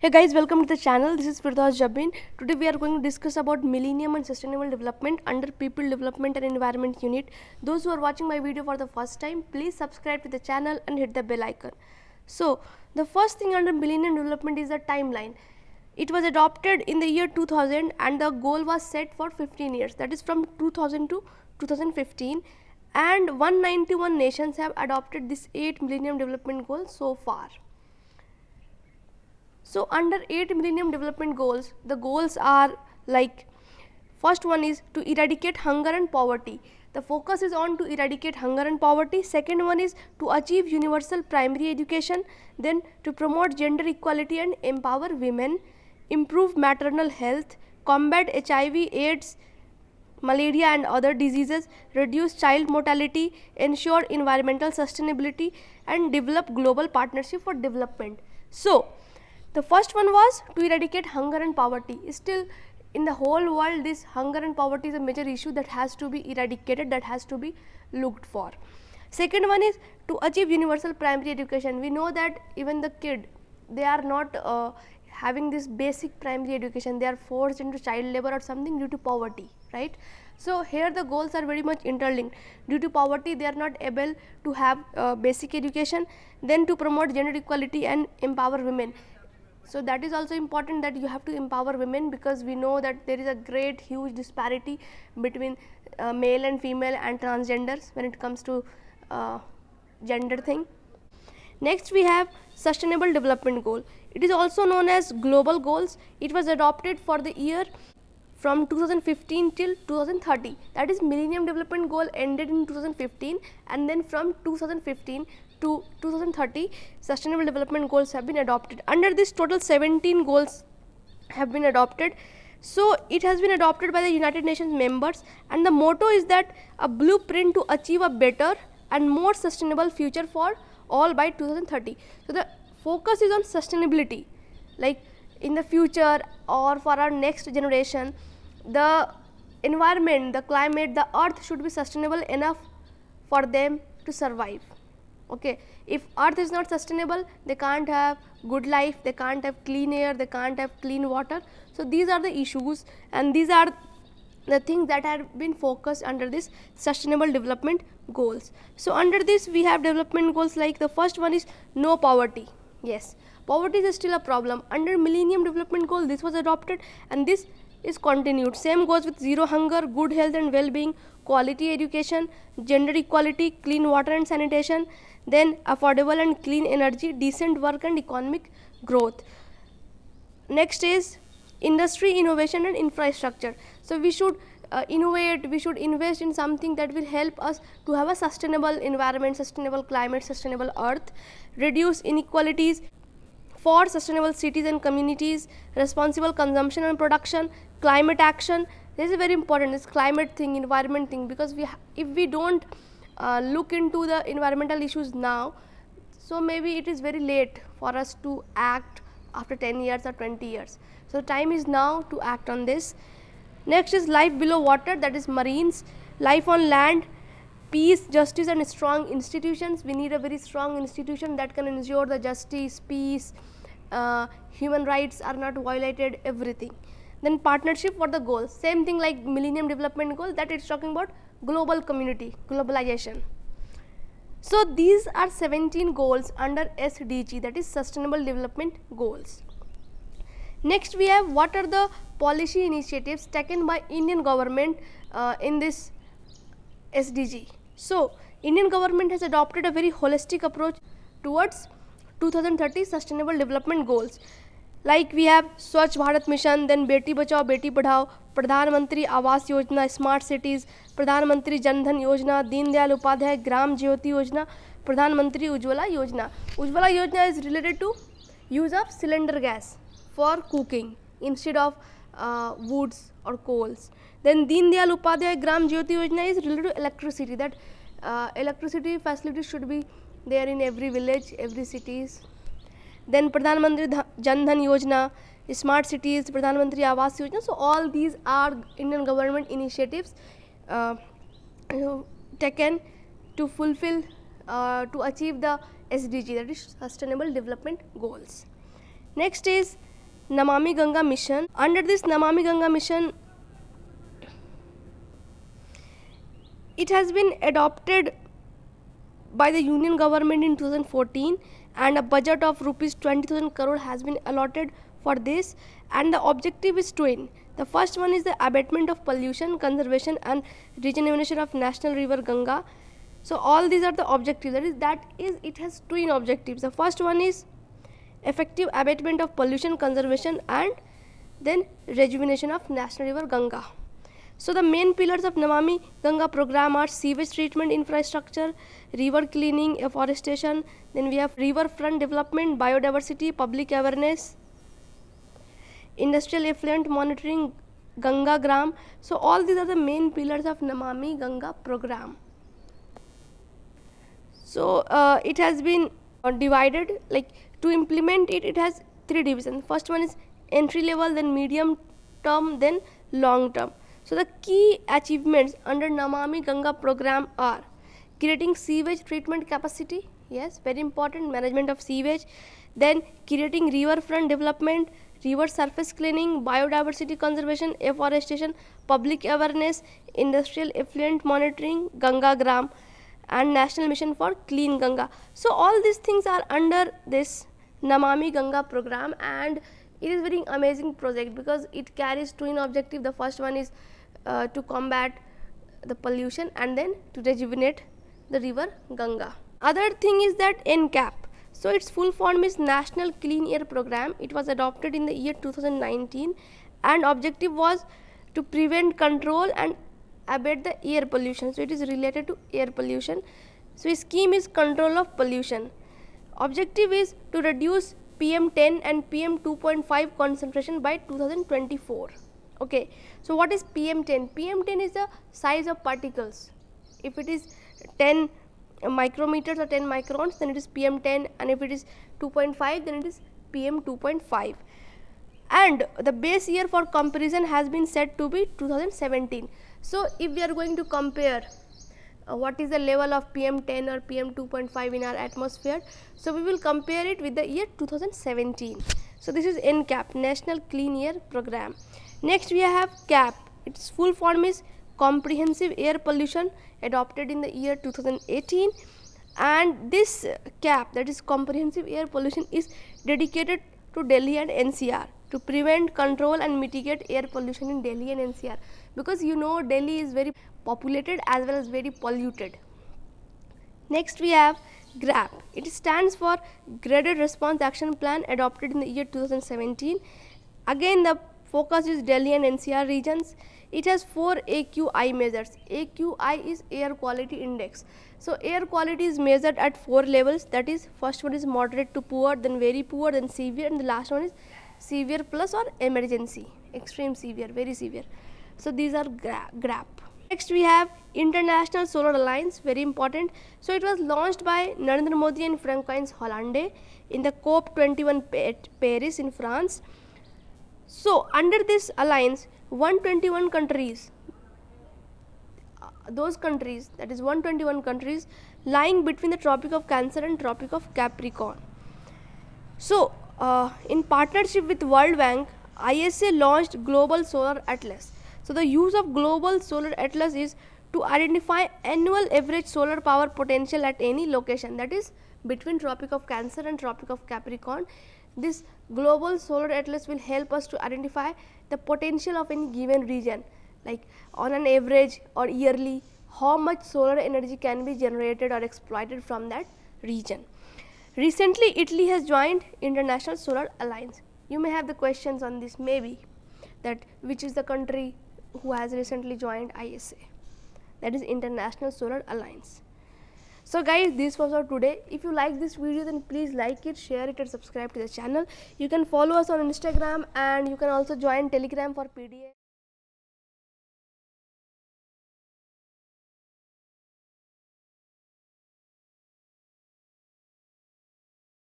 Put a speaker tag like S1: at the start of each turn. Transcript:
S1: Hey guys, welcome to the channel. This is Firdaus Jabin. Today we are going to discuss about Millennium and Sustainable Development under People Development and Environment Unit. Those who are watching my video for the first time, please subscribe to the channel and hit the bell icon. So, the first thing under Millennium Development is the timeline. It was adopted in the year 2000 and the goal was set for 15 years, that is from 2000 to 2015, and 191 nations have adopted this 8 Millennium Development Goals so far. So, under 8 Millennium Development Goals, the goals are like, first one is to eradicate hunger and poverty. The focus is on to eradicate hunger and poverty. Second one is to achieve universal primary education, then to promote gender equality and empower women, improve maternal health, combat HIV, AIDS, malaria and other diseases, reduce child mortality, ensure environmental sustainability and develop global partnership for development. So, the first one was to eradicate hunger and poverty. Still in the whole world this hunger and poverty is a major issue that has to be eradicated, that has to be looked for. Second one is to achieve universal primary education. We know that even the kid, they are not having this basic primary education, they are forced into child labor or something due to poverty, right? So, here the goals are very much interlinked. Due to poverty they are not able to have basic education, then to promote gender equality and empower women. So, that is also important that you have to empower women, because we know that there is a great huge disparity between male and female and transgenders when it comes to gender thing. Next we have Sustainable Development Goal. It is also known as global goals. It was adopted for the year from 2015 till 2030. That is, Millennium Development Goal ended in 2015 and then from 2015 to 2030 Sustainable Development Goals have been adopted. Under this, total 17 goals have been adopted. So, it has been adopted by the United Nations members, and the motto is that a blueprint to achieve a better and more sustainable future for all by 2030. So, the focus is on sustainability, like in the future or for our next generation, the environment, the climate, the earth should be sustainable enough for them to survive. Okay, if earth is not sustainable, they can't have good life, they can't have clean air, they can't have clean water. So, these are the issues and these are the things that have been focused under this Sustainable Development Goals. So, under this we have development goals like, the first one is no poverty. Yes, poverty is still a problem. Under Millennium Development Goal this was adopted and this is continued. Same goes with zero hunger, good health and well-being, quality education, gender equality, clean water and sanitation, then affordable and clean energy, decent work and economic growth. Next is industry, innovation and infrastructure. So, we should innovate, we should invest in something that will help us to have a sustainable environment, sustainable climate, sustainable earth, reduce inequalities, for sustainable cities and communities, responsible consumption and production, climate action. This is very important, this climate thing, environment thing, because if we don't look into the environmental issues now, so maybe it is very late for us to act after 10 years or 20 years. So, time is now to act on this. Next is life below water, that is marines, life on land, peace, justice and strong institutions. We need a very strong institution that can ensure the justice, peace, human rights are not violated, everything. Then partnership for the goals, same thing like Millennium Development Goal, that it's talking about global community, globalization. So, these are 17 goals under SDG, that is Sustainable Development Goals. Next we have, what are the policy initiatives taken by Indian government in this SDG. So, Indian government has adopted a very holistic approach towards 2030 Sustainable Development Goals. Like we have Swachh Bharat Mission, then Beti Bachao Beti Padhao, Pradhan Mantri Awas Yojana, Smart Cities, Pradhan Mantri Jan Dhan Yojana, Deen Dayal Upadhyay Gram Jyoti Yojana, Pradhan Mantri Ujjwala Yojana. Ujjwala Yojana is related to use of cylinder gas for cooking instead of woods or coals. Then Deen Dayal Upadhyay Gram Jyoti Yojana is related to electricity, that electricity facilities should be there in every village, every cities. Then Pradhan Mantri Jan Dhan Yojana, Smart Cities, Pradhan Mantri Awas Yojana. So, all these are Indian government initiatives taken to fulfill, to achieve the SDG, that is Sustainable Development Goals. Next is Namami Ganga mission. Under this Namami Ganga mission, it has been adopted by the Union government in 2014, and a budget of rupees 20,000 crore has been allotted for this, and the objective is twin. The first one is the abatement of pollution, conservation and rejuvenation of national river Ganga. So all these are the objectives. It has twin objectives. The first one is effective abatement of pollution, conservation and then rejuvenation of national river Ganga. So the main pillars of Namami Ganga program are sewage treatment infrastructure, river cleaning, afforestation, then we have riverfront development, biodiversity, public awareness, industrial effluent monitoring, Ganga Gram. So all these are the main pillars of Namami Ganga program. So it has been divided, like to implement it, it has 3 divisions. First one is entry level, then medium term, then long term. So the key achievements under Namami Ganga program are creating sewage treatment capacity, yes, very important, management of sewage, then creating riverfront development, river surface cleaning, biodiversity conservation, afforestation, public awareness, industrial effluent monitoring, Ganga Gram, and national mission for clean Ganga. So all these things are under this Namami Ganga program, and it is very amazing project because it carries twin objective. The first one is to combat the pollution and then to rejuvenate the river Ganga. Other thing is that NCAP. So its full form is National Clean Air Program. It was adopted in the year 2019, and objective was to prevent, control and abate the air pollution. So it is related to air pollution. So scheme is control of pollution. Objective is to reduce PM10 and PM2.5 concentration by 2024. Okay, so what is PM10? PM10 is the size of particles. If it is 10 micrometers or 10 microns, then it is PM10, and if it is 2.5, then it is PM2.5. And the base year for comparison has been set to be 2017. So if we are going to compare what is the level of PM10 or PM2.5 in our atmosphere, so we will compare it with the year 2017. So this is NCAP, National Clean Air Program. Next we have CAP. Its full form is Comprehensive Air Pollution, adopted in the year 2018, and this CAP, that is Comprehensive Air Pollution, is dedicated to Delhi and NCR to prevent, control and mitigate air pollution in Delhi and NCR, because you know Delhi is very populated as well as very polluted. Next we have GRAP. It stands for Graded Response Action Plan, adopted in the year 2017. Again the focus is Delhi and NCR regions. It has 4 AQI measures. AQI is air quality index. So air quality is measured at 4 levels, that is first one is moderate to poor, then very poor, then severe, and the last one is severe plus or emergency, extreme severe, very severe. So these are GRAP. Next we have International Solar Alliance, very important. So it was launched by Narendra Modi and Francois Hollande in the COP21 Paris in France. So under this alliance, 121 countries, those countries, that is 121 countries lying between the Tropic of Cancer and Tropic of Capricorn. So in partnership with World Bank, ISA launched Global Solar Atlas. So the use of Global Solar Atlas is to identify annual average solar power potential at any location, that is between Tropic of Cancer and Tropic of Capricorn. This Global Solar Atlas will help us to identify the potential of any given region, like on an average or yearly how much solar energy can be generated or exploited from that region. Recently Italy has joined International Solar Alliance. You may have the questions on this, maybe, that which is the country who has recently joined ISA, that is International Solar Alliance. So guys, this was all today. If you like this video, then please like it, share it and subscribe to the channel. You can follow us on Instagram, and you can also join Telegram for PDF.